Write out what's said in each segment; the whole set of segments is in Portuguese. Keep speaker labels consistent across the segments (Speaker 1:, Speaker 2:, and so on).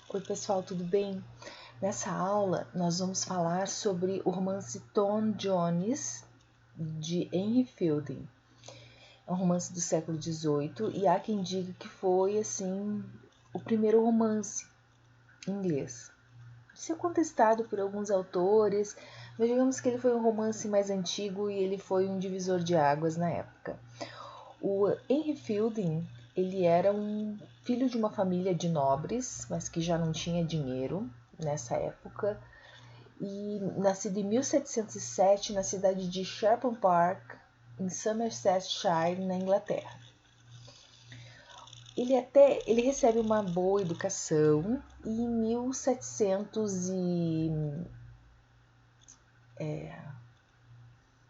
Speaker 1: Oi pessoal, tudo bem? Nessa aula nós vamos falar sobre o romance Tom Jones de Henry Fielding. É um romance do século XVIII e há quem diga que foi assim o primeiro romance inglês. Isso é contestado por alguns autores, mas digamos que ele foi um romance mais antigo e ele foi um divisor de águas na época. O Henry Fielding, ele era um filho de uma família de nobres, mas que já não tinha dinheiro nessa época, e nascido em 1707 na cidade de Sherborne Park, em Somersetshire, na Inglaterra. Ele recebe uma boa educação e em 1700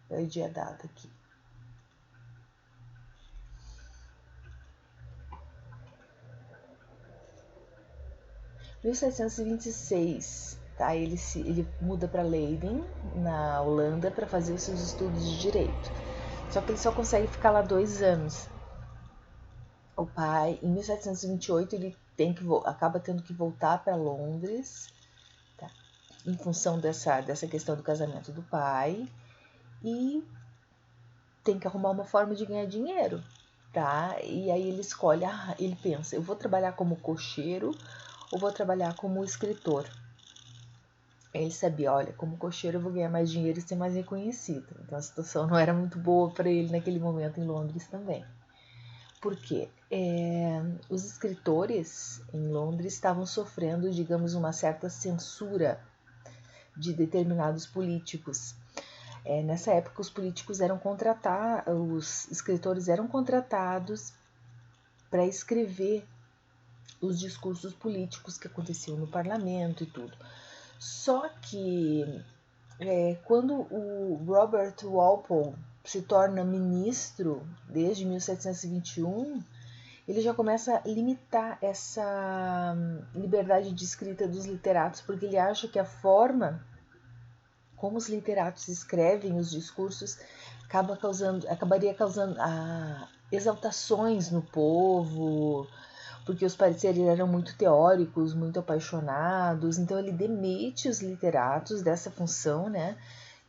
Speaker 1: perdi a data aqui. 1726, tá? Ele muda para Leiden, na Holanda, para fazer os seus estudos de direito. Só que ele só consegue ficar lá 2 anos. O pai, em 1728, ele acaba tendo que voltar para Londres, tá? Em função dessa questão do casamento do pai, e tem que arrumar uma forma de ganhar dinheiro, tá? E aí ele escolhe, ele pensa, eu vou trabalhar como cocheiro ou vou trabalhar como escritor. Ele sabia, olha, como cocheiro eu vou ganhar mais dinheiro e ser mais reconhecido. Então a situação não era muito boa para ele naquele momento em Londres também. Por quê? Os escritores em Londres estavam sofrendo, digamos, uma certa censura de determinados políticos. Nessa época os escritores eram contratados para escrever os discursos políticos que aconteciam no parlamento e tudo. Só que quando o Robert Walpole se torna ministro desde 1721, ele já começa a limitar essa liberdade de escrita dos literatos, porque ele acha que a forma como os literatos escrevem os discursos acabaria causando exaltações no povo, porque os pareceres eram muito teóricos, muito apaixonados. Então ele demite os literatos dessa função, né,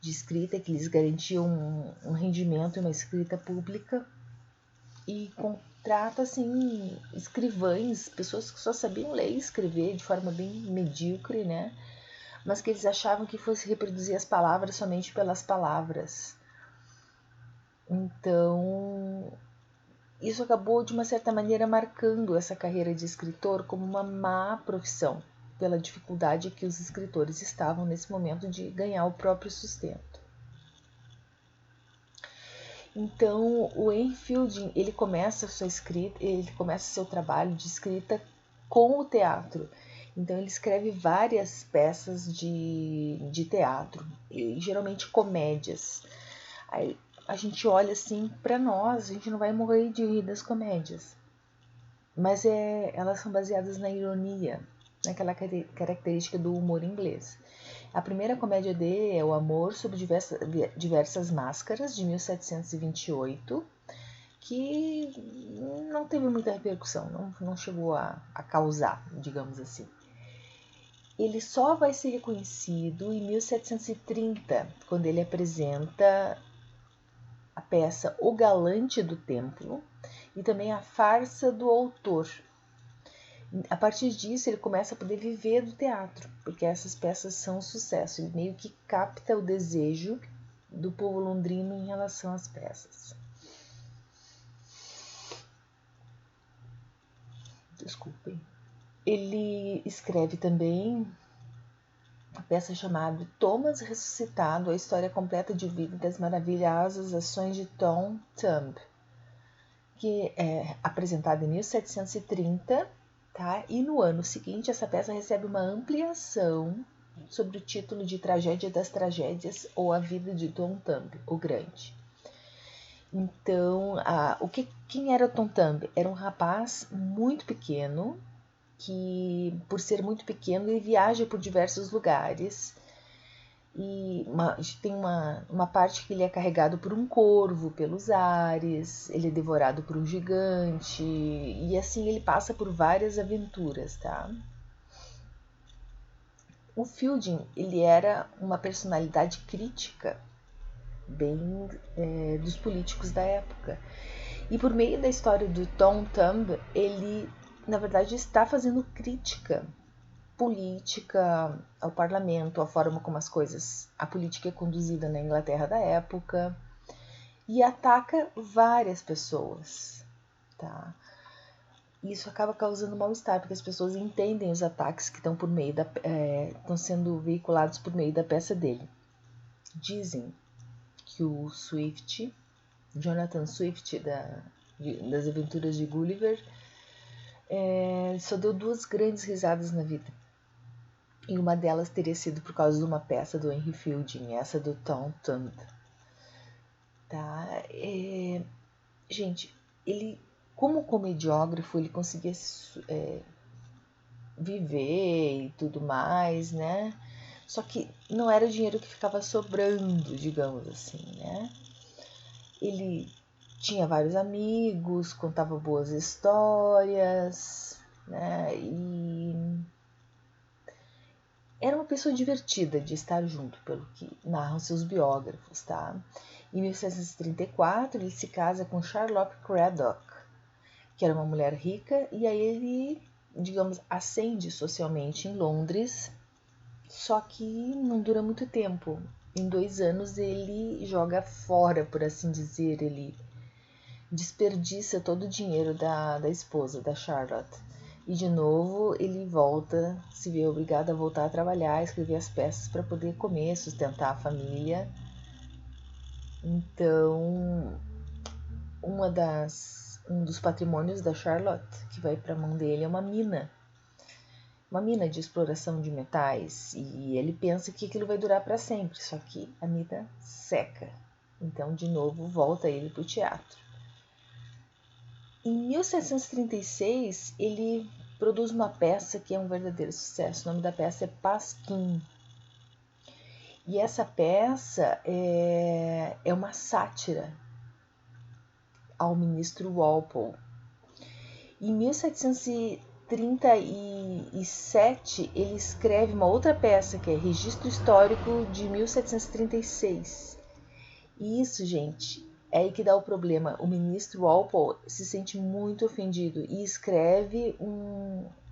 Speaker 1: de escrita, que lhes garantiam um rendimento e uma escrita pública, e contrata assim escrivães, pessoas que só sabiam ler e escrever de forma bem medíocre, né, mas que eles achavam que fosse reproduzir as palavras somente pelas palavras. Então, isso acabou, de uma certa maneira, marcando essa carreira de escritor como uma má profissão, pela dificuldade que os escritores estavam nesse momento de ganhar o próprio sustento. Então, o Henry Fielding, ele começa seu trabalho de escrita com o teatro. Então, ele escreve várias peças de teatro, e geralmente comédias. Aí, a gente olha assim, para nós, a gente não vai morrer de rir das comédias, mas elas são baseadas na ironia, naquela característica do humor inglês. A primeira comédia dele é O Amor sob Diversas Máscaras, de 1728, que não teve muita repercussão, não chegou a causar, digamos assim. Ele só vai ser reconhecido em 1730, quando ele apresenta a peça O Galante do Templo e também A Farsa do Autor. A partir disso, ele começa a poder viver do teatro, porque essas peças são um sucesso. Ele meio que capta o desejo do povo londrino em relação às peças. Desculpem. Ele escreve também a peça chamada Thomas Ressuscitado, a história completa de vida e das maravilhosas ações de Tom Thumb, que é apresentada em 1730, tá? E no ano seguinte essa peça recebe uma ampliação sobre o título de Tragédia das Tragédias, ou A Vida de Tom Thumb, o Grande. Então, quem era Tom Thumb? Era um rapaz muito pequeno, que, por ser muito pequeno, ele viaja por diversos lugares. E tem uma parte que ele é carregado por um corvo pelos ares, ele é devorado por um gigante, e assim ele passa por várias aventuras, tá? o Fielding, ele era uma personalidade crítica, bem dos políticos da época. E por meio da história do Tom Thumb, ele, na verdade, está fazendo crítica política ao parlamento, a forma como a política é conduzida na Inglaterra da época, e ataca várias pessoas, tá? Isso acaba causando mal-estar, porque as pessoas entendem os ataques que estão estão sendo veiculados por meio da peça dele. Dizem que o Swift, Jonathan Swift, das Aventuras de Gulliver, só deu 2 grandes risadas na vida. E uma delas teria sido por causa de uma peça do Henry Fielding, essa do Tom Thumb. Tá? Gente, ele, como comediógrafo, ele conseguia viver e tudo mais, né? Só que não era o dinheiro que ficava sobrando, digamos assim, né? Ele tinha vários amigos, contava boas histórias, né? E era uma pessoa divertida de estar junto, pelo que narram seus biógrafos, tá? Em 1734, ele se casa com Charlotte Cradock, que era uma mulher rica, e aí ele, digamos, ascende socialmente em Londres, só que não dura muito tempo. Em 2 anos ele joga fora, por assim dizer, ele desperdiça todo o dinheiro da esposa, da Charlotte. E de novo ele se vê obrigado a voltar a trabalhar, escrever as peças para poder comer, sustentar a família. Então, um dos patrimônios da Charlotte que vai para a mão dele é uma mina de exploração de metais, e ele pensa que aquilo vai durar para sempre, só que a mina seca. Então, de novo, volta ele para o teatro. Em 1736, ele produz uma peça que é um verdadeiro sucesso. O nome da peça é Pasquim. E essa peça é uma sátira ao ministro Walpole. Em 1737, ele escreve uma outra peça, que é Registro Histórico de 1736. E isso, gente, é aí que dá o problema. O ministro Walpole se sente muito ofendido e escreve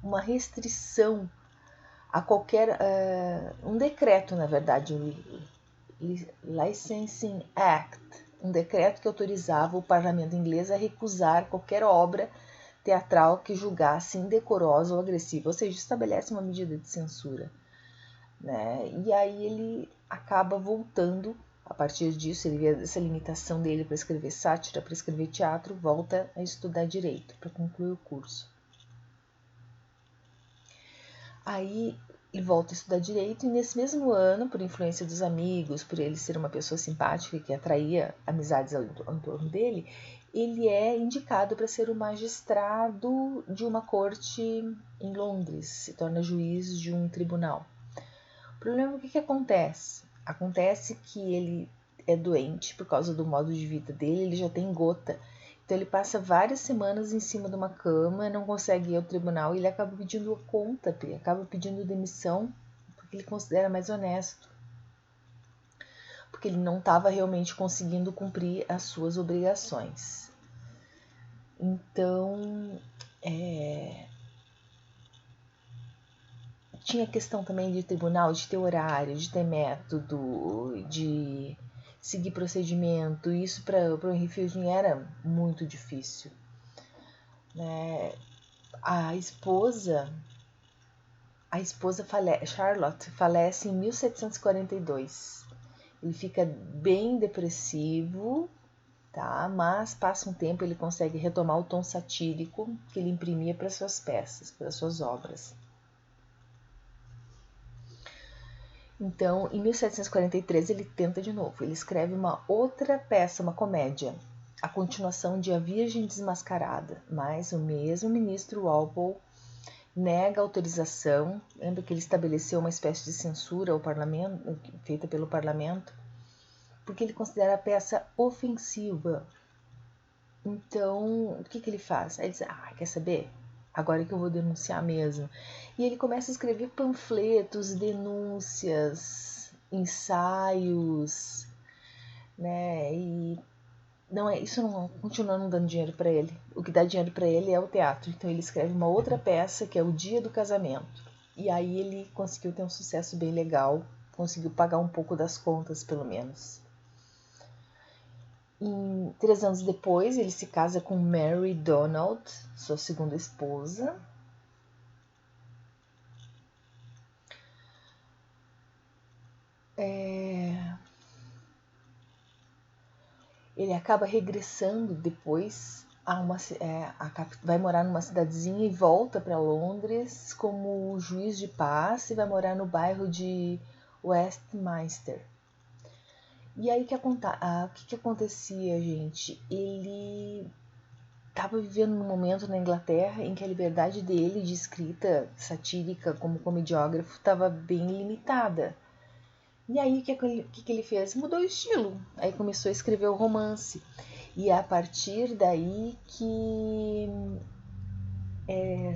Speaker 1: uma restrição a qualquer... um decreto, na verdade, o Licensing Act, um decreto que autorizava o parlamento inglês a recusar qualquer obra teatral que julgasse indecorosa ou agressiva, ou seja, estabelece uma medida de censura, né? E aí ele acaba voltando. A partir disso, ele vê essa limitação dele para escrever sátira, para escrever teatro, volta a estudar direito para concluir o curso. Aí ele volta a estudar direito e nesse mesmo ano, por influência dos amigos, por ele ser uma pessoa simpática que atraía amizades ao entorno dele, ele é indicado para ser o magistrado de uma corte em Londres, se torna juiz de um tribunal. O problema é o que acontece? Acontece que ele é doente por causa do modo de vida dele, ele já tem gota. Então ele passa várias semanas em cima de uma cama, não consegue ir ao tribunal e ele acaba pedindo conta, ele acaba pedindo demissão, porque ele considera mais honesto. Porque ele não estava realmente conseguindo cumprir as suas obrigações. Então, tinha questão também de tribunal, de ter horário, de ter método, de seguir procedimento. Isso para o Henry Fielding era muito difícil. A esposa Charlotte falece em 1742. Ele fica bem depressivo, tá? Mas passa um tempo ele consegue retomar o tom satírico que ele imprimia para suas peças, para suas obras. Então, em 1743, ele tenta de novo. Ele escreve uma outra peça, uma comédia, a continuação de A Virgem Desmascarada, mas o mesmo ministro Walpole nega a autorização. Lembra que ele estabeleceu uma espécie de censura ao parlamento, feita pelo parlamento, porque ele considera a peça ofensiva. Então, o que ele faz? Aí ele diz, quer saber? agora que eu vou denunciar mesmo. E ele começa a escrever panfletos, denúncias, ensaios, né? E isso não continua não dando dinheiro para ele. O que dá dinheiro para ele é o teatro. Então ele escreve uma outra peça que é O Dia do Casamento. E aí ele conseguiu ter um sucesso bem legal, conseguiu pagar um pouco das contas, pelo menos. 3 anos depois, ele se casa com Mary Donald, sua segunda esposa. Ele acaba regressando depois vai morar numa cidadezinha e volta para Londres como juiz de paz e vai morar no bairro de Westminster. E aí o que acontecia, gente? Ele estava vivendo num momento na Inglaterra em que a liberdade dele de escrita satírica como comediógrafo estava bem limitada. E aí o que ele fez? Mudou o estilo. Aí começou a escrever o romance. E é a partir daí que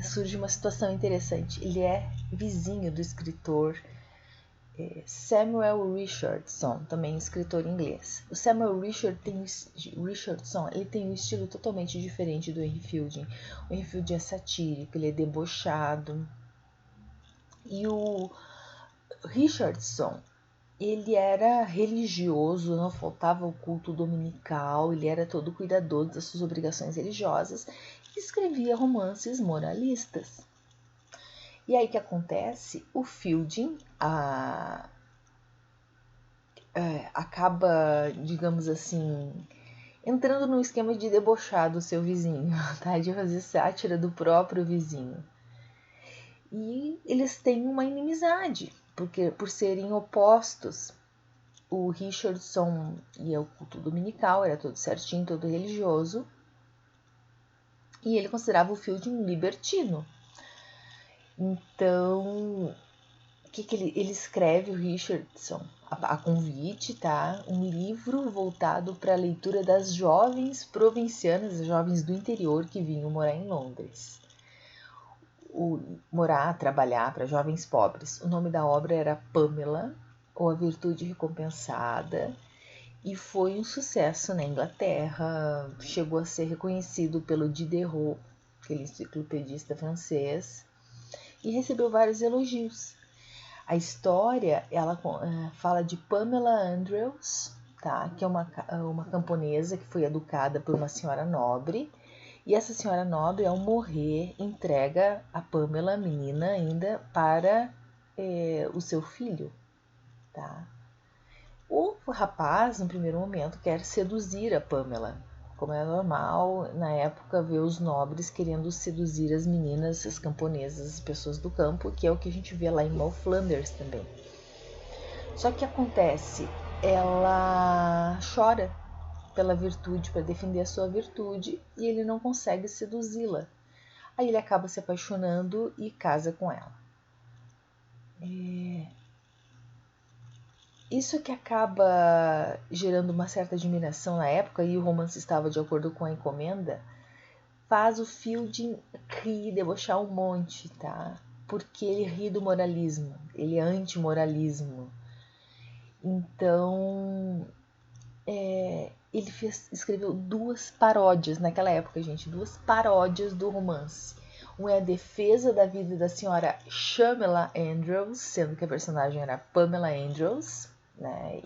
Speaker 1: surge uma situação interessante. Ele é vizinho do escritor Samuel Richardson, também escritor inglês. O Samuel Richardson ele tem um estilo totalmente diferente do Henry Fielding. O Henry Fielding é satírico, ele é debochado. E o Richardson, ele era religioso, não faltava o culto dominical, ele era todo cuidadoso das suas obrigações religiosas e escrevia romances moralistas. E aí o que acontece? O Fielding acaba, digamos assim, entrando no esquema de debochar do seu vizinho, tá? De fazer sátira do próprio vizinho. E eles têm uma inimizade, porque por serem opostos. O Richardson ia ao culto dominical, era todo certinho, todo religioso, e ele considerava o Fielding um libertino. Então, o que ele escreve, o Richardson, a convite, tá? Um livro voltado para a leitura das jovens provincianas, jovens do interior que vinham morar em Londres. Trabalhar para jovens pobres. O nome da obra era Pamela, ou A Virtude Recompensada, e foi um sucesso na Inglaterra, chegou a ser reconhecido pelo Diderot, aquele enciclopedista francês, e recebeu vários elogios. A história, ela fala de Pamela Andrews, tá? Que é uma camponesa que foi educada por uma senhora nobre, e essa senhora nobre, ao morrer, entrega a Pamela, menina ainda, para o seu filho, tá? O rapaz, no primeiro momento, quer seduzir a Pamela, como é normal na época ver os nobres querendo seduzir as meninas, as camponesas, as pessoas do campo, que é o que a gente vê lá em Mal Flanders também. Só que acontece, ela chora pela virtude, para defender a sua virtude, e ele não consegue seduzi-la. Aí ele acaba se apaixonando e casa com ela. Isso que acaba gerando uma certa admiração na época, e o romance estava de acordo com a encomenda, faz o Fielding rir, debochar um monte, tá? Porque ele ri do moralismo, ele é anti-moralismo. Então, ele escreveu 2 paródias naquela época, gente, 2 paródias do romance. Uma é a defesa da vida da senhora Pamela Andrews, sendo que a personagem era Pamela Andrews, né?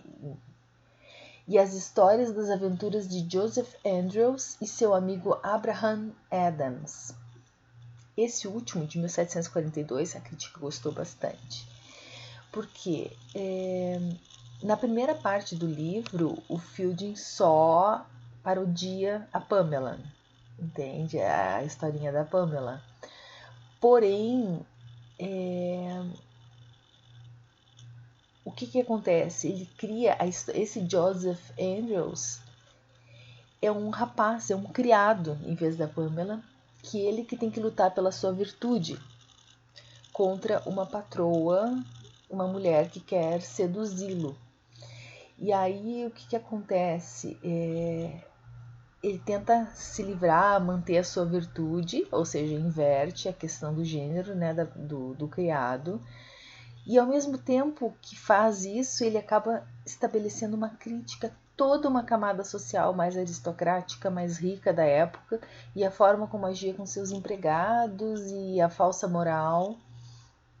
Speaker 1: E as histórias das aventuras de Joseph Andrews e seu amigo Abraham Adams. Esse último, de 1742, a crítica gostou bastante. Porque na primeira parte do livro, o Fielding só parodia a Pamela, entende? A historinha da Pamela. Porém, o que acontece? Ele cria esse Joseph Andrews é um rapaz, é um criado em vez da Pamela, que ele que tem que lutar pela sua virtude contra uma patroa, uma mulher que quer seduzi-lo. E aí o que acontece? ele tenta se livrar, manter a sua virtude, ou seja, inverte a questão do gênero, né, do criado. E ao mesmo tempo que faz isso, ele acaba estabelecendo uma crítica a toda uma camada social mais aristocrática, mais rica da época, e a forma como agia com seus empregados e a falsa moral.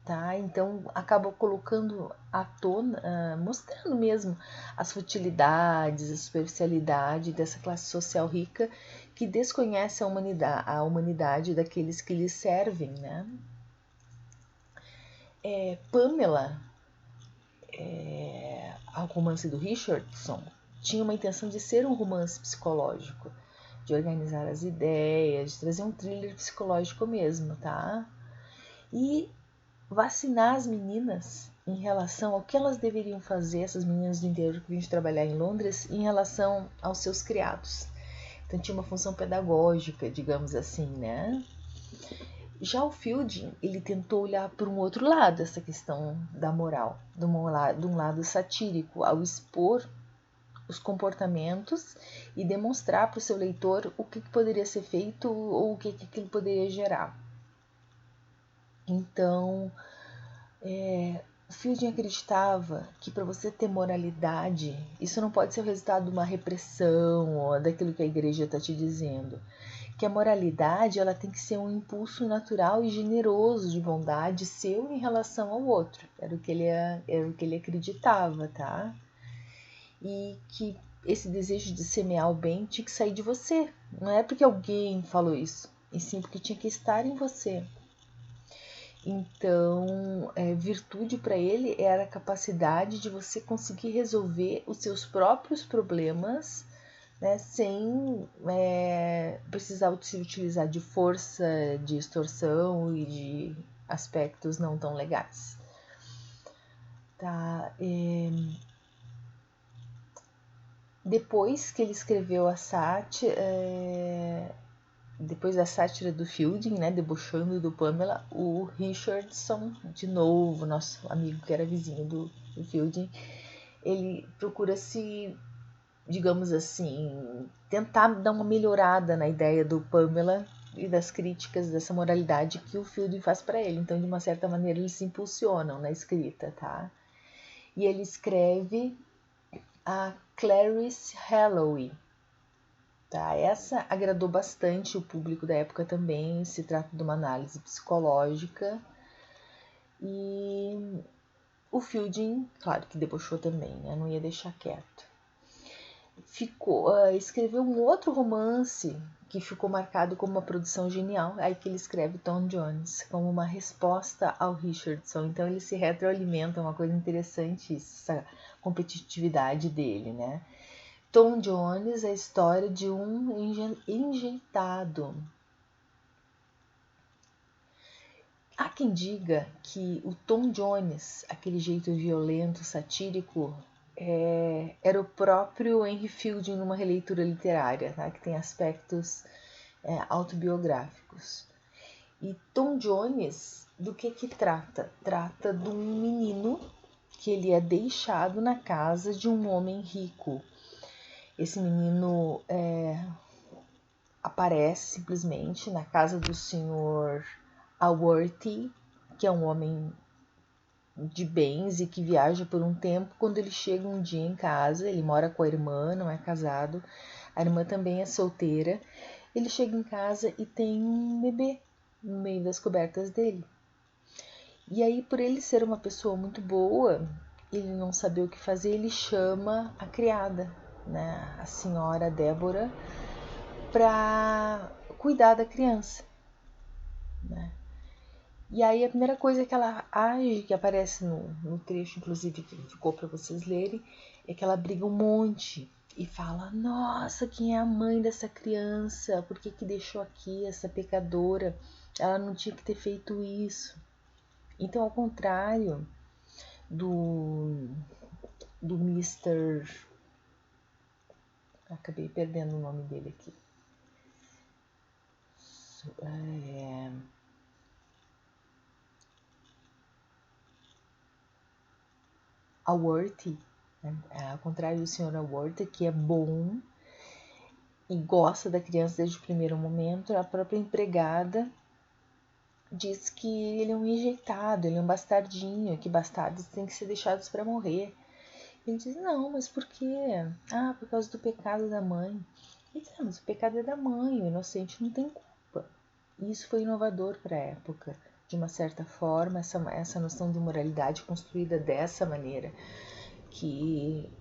Speaker 1: Tá? Então acaba colocando à tona, mostrando mesmo as futilidades, a superficialidade dessa classe social rica que desconhece a humanidade daqueles que lhe servem. Né? Pamela, o romance do Richardson, tinha uma intenção de ser um romance psicológico, de organizar as ideias, de trazer um thriller psicológico mesmo, tá? E vacinar as meninas em relação ao que elas deveriam fazer, essas meninas do interior que vinham trabalhar em Londres, em relação aos seus criados. Então tinha uma função pedagógica, digamos assim, né? Já o Fielding, ele tentou olhar por um outro lado essa questão da moral, de um lado satírico, ao expor os comportamentos e demonstrar para o seu leitor o que poderia ser feito ou o que ele poderia gerar. Então, Fielding acreditava que para você ter moralidade, isso não pode ser o resultado de uma repressão ou daquilo que a igreja está te dizendo. Que a moralidade ela tem que ser um impulso natural e generoso de bondade seu em relação ao outro. Era o que ele acreditava, tá? E que esse desejo de semear o bem tinha que sair de você. Não é porque alguém falou isso, e sim porque tinha que estar em você. Então, virtude para ele era a capacidade de você conseguir resolver os seus próprios problemas, né, sem precisar se utilizar de força, de extorsão e de aspectos não tão legais. Tá? Depois que ele escreveu a sátira, depois da sátira do Fielding, né, debochando do Pamela, o Richardson, de novo, nosso amigo que era vizinho do Fielding, ele procura se, digamos assim, tentar dar uma melhorada na ideia do Pamela e das críticas dessa moralidade que o Fielding faz para ele. Então, de uma certa maneira, eles se impulsionam na escrita, tá? E ele escreve a Clarice Halloway. Tá, essa agradou bastante o público da época também, se trata de uma análise psicológica. E o Fielding, claro que debochou também, né? Não ia deixar quieto. Escreveu um outro romance que ficou marcado como uma produção genial, aí que ele escreve Tom Jones, como uma resposta ao Richardson. Então ele se retroalimenta, uma coisa interessante essa competitividade dele, né? Tom Jones é a história de um enjeitado. Há quem diga que o Tom Jones, aquele jeito violento, satírico, era o próprio Henry Fielding numa releitura literária, tá? Que tem aspectos autobiográficos. E Tom Jones, do que trata? Trata de um menino que ele é deixado na casa de um homem rico. Esse menino aparece simplesmente na casa do senhor Aworthy, que é um homem de bens e que viaja por um tempo. Quando ele chega um dia em casa, ele mora com a irmã, não é casado, a irmã também é solteira. Ele chega em casa e tem um bebê no meio das cobertas dele. E aí, por ele ser uma pessoa muito boa, ele não saber o que fazer, ele chama a criada, né, a senhora Débora, para cuidar da criança, né? E aí a primeira coisa que ela age, que aparece no trecho, inclusive, que ficou para vocês lerem, é que ela briga um monte e fala: nossa, quem é a mãe dessa criança? Por que deixou aqui essa pecadora? Ela não tinha que ter feito isso. Então, ao contrário do Mr. Acabei perdendo o nome dele aqui. Aworthy, né? Ao contrário do Sr. Aworthy, que é bom, e gosta da criança desde o primeiro momento. A própria empregada diz que ele é um rejeitado, ele é um bastardinho, que bastardos têm que ser deixados para morrer. Ele diz, não, mas por quê? Ah, por causa do pecado da mãe. Ele diz, mas o pecado é da mãe, o inocente não tem culpa. E isso foi inovador para a época, de uma certa forma, essa noção de moralidade construída dessa maneira, que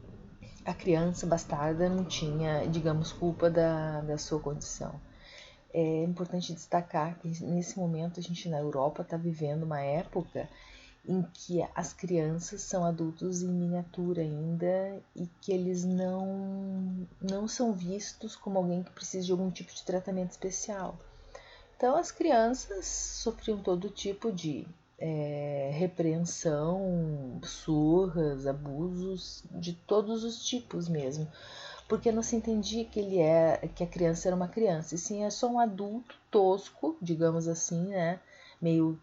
Speaker 1: a criança bastarda não tinha, digamos, culpa da sua condição. É importante destacar que nesse momento a gente na Europa está vivendo uma época em que as crianças são adultos em miniatura ainda e que eles não são vistos como alguém que precisa de algum tipo de tratamento especial. Então as crianças sofriam todo tipo de repreensão, surras, abusos de todos os tipos mesmo, porque não se entendia que a criança era uma criança, e sim é só um adulto tosco, digamos assim, né, meio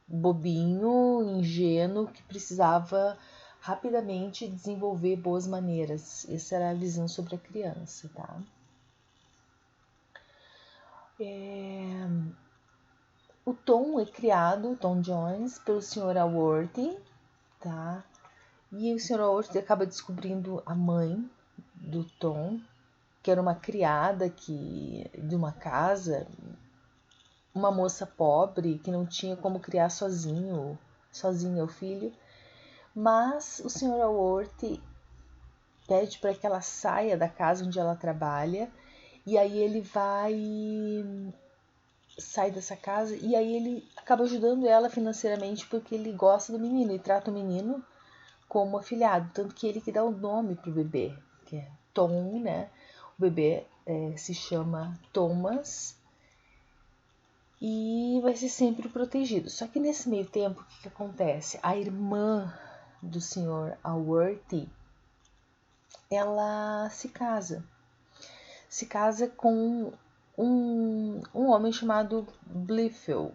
Speaker 1: bobinho, ingênuo, que precisava rapidamente desenvolver boas maneiras. Essa era a visão sobre a criança, tá? O Tom é criado, Tom Jones, pelo Sr. Alworthy, tá? E o Sr. Alworthy acaba descobrindo a mãe do Tom, que era uma criada de uma casa, uma moça pobre que não tinha como criar sozinha o filho. Mas o Sr. Alworthy pede para que ela saia da casa onde ela trabalha, e aí ele sai dessa casa, e aí ele acaba ajudando ela financeiramente porque ele gosta do menino e trata o menino como afilhado, tanto que ele que dá o nome pro bebê, que é Tom, né? O bebê se chama Thomas e vai ser sempre protegido. Só que nesse meio tempo, o que acontece? A irmã do Sr. Alworthy, ela se casa com um homem chamado Blifil,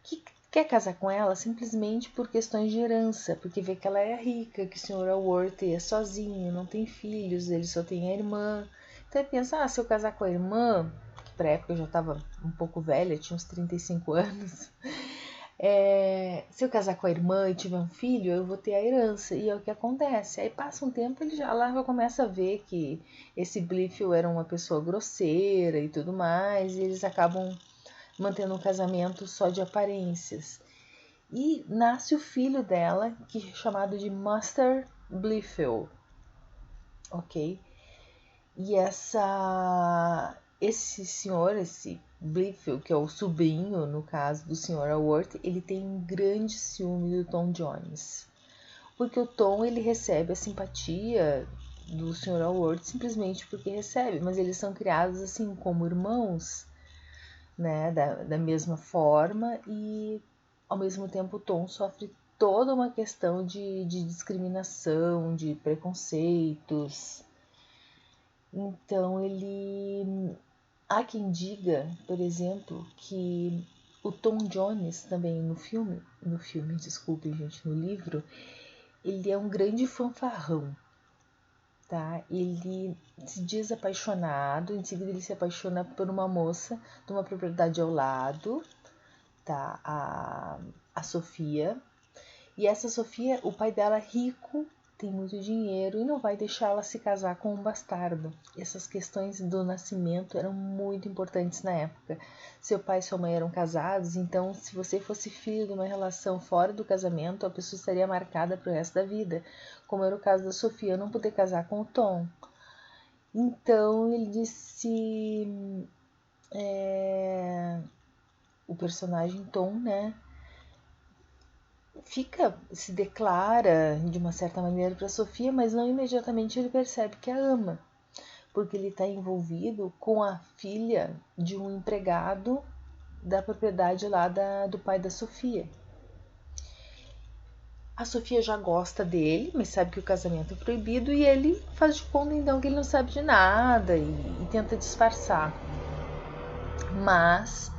Speaker 1: que quer casar com ela simplesmente por questões de herança, porque vê que ela é rica, que o Sr. Alworthy é sozinho, não tem filhos, ele só tem a irmã. Então ele pensa, se eu casar com a irmã, que pra época eu já estava um pouco velha, tinha uns 35 anos, se eu casar com a irmã e tiver um filho, eu vou ter a herança. E é o que acontece. Aí passa um tempo, ele já começa a ver que esse Blifil era uma pessoa grosseira e tudo mais, e eles acabam mantendo um casamento só de aparências. E nasce o filho dela, que é chamado de Master Blifil, ok? E esse Blifil, que é o sobrinho, no caso do Sr. Alworthy, ele tem um grande ciúme do Tom Jones. Porque o Tom, ele recebe a simpatia do Sr. Alworthy simplesmente porque recebe, mas eles são criados assim como irmãos, né, da mesma forma, e ao mesmo tempo o Tom sofre toda uma questão de discriminação, de preconceitos. Então há quem diga, por exemplo, que o Tom Jones também desculpem gente, no livro, ele é um grande fanfarrão, tá? Ele se diz apaixonado, em seguida ele se apaixona por uma moça de uma propriedade ao lado, tá? A Sofia. E essa Sofia, o pai dela é rico, tem muito dinheiro e não vai deixar ela se casar com um bastardo. Essas questões do nascimento eram muito importantes na época. Seu pai e sua mãe eram casados, então se você fosse filho de uma relação fora do casamento, a pessoa estaria marcada para o resto da vida, como era o caso da Sofia não poder casar com o Tom. Então ele disse, o personagem Tom, né, se declara de uma certa maneira para Sofia, mas não imediatamente ele percebe que a ama, porque ele está envolvido com a filha de um empregado da propriedade lá do pai da Sofia. A Sofia já gosta dele, mas sabe que o casamento é proibido e ele faz de conta então que ele não sabe de nada e tenta disfarçar. Mas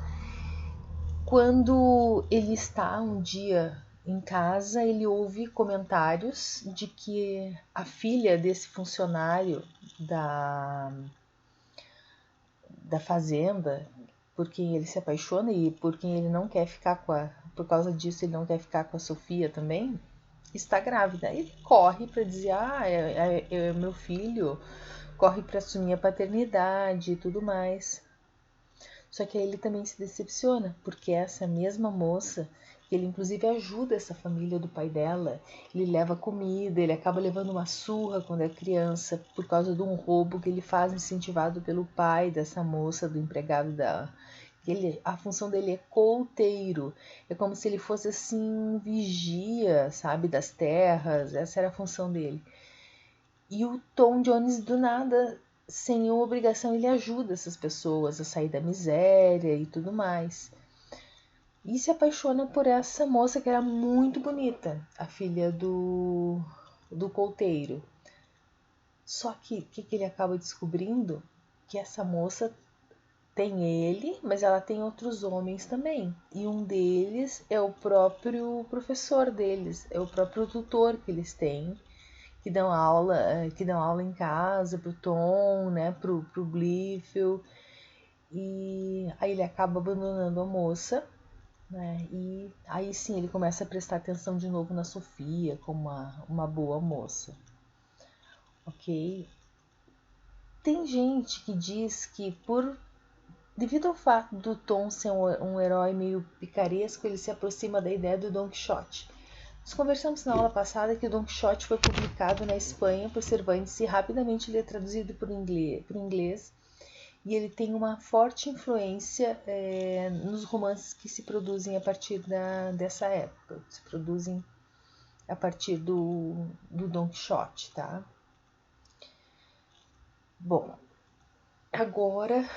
Speaker 1: quando ele está um dia em casa, ele ouve comentários de que a filha desse funcionário da fazenda, por quem ele se apaixona e por quem ele não quer ficar por causa disso ele não quer ficar com a Sofia também, está grávida. Ele corre para dizer, é meu filho, corre para assumir a paternidade e tudo mais. Só que aí ele também se decepciona, porque essa mesma moça, que ele inclusive ajuda essa família do pai dela, ele leva comida, ele acaba levando uma surra quando é criança, por causa de um roubo que ele faz incentivado pelo pai dessa moça, do empregado dela. A função dele é couteiro, é como se ele fosse assim, vigia, sabe, das terras, essa era a função dele. E o Tom Jones, do nada, sem nenhuma obrigação, ele ajuda essas pessoas a sair da miséria e tudo mais. E se apaixona por essa moça que era muito bonita, a filha do couteiro. Só que o que ele acaba descobrindo? Que essa moça tem ele, mas ela tem outros homens também. E um deles é o próprio professor deles, é o próprio tutor que eles têm, que dão aula em casa pro Tom, né, pro Blifil. E aí ele acaba abandonando a moça, né? E aí sim ele começa a prestar atenção de novo na Sofia como uma boa moça. Ok? Tem gente que diz que devido ao fato do Tom ser um herói meio picaresco, ele se aproxima da ideia do Don Quixote. Nós conversamos na aula passada que o Don Quixote foi publicado na Espanha por Cervantes e rapidamente ele é traduzido para o inglês. E ele tem uma forte influência nos romances que se produzem a partir dessa época, se produzem a partir do Don Quixote, tá? Bom, agora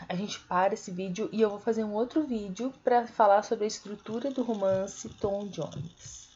Speaker 1: a gente para esse vídeo e eu vou fazer um outro vídeo para falar sobre a estrutura do romance Tom Jones.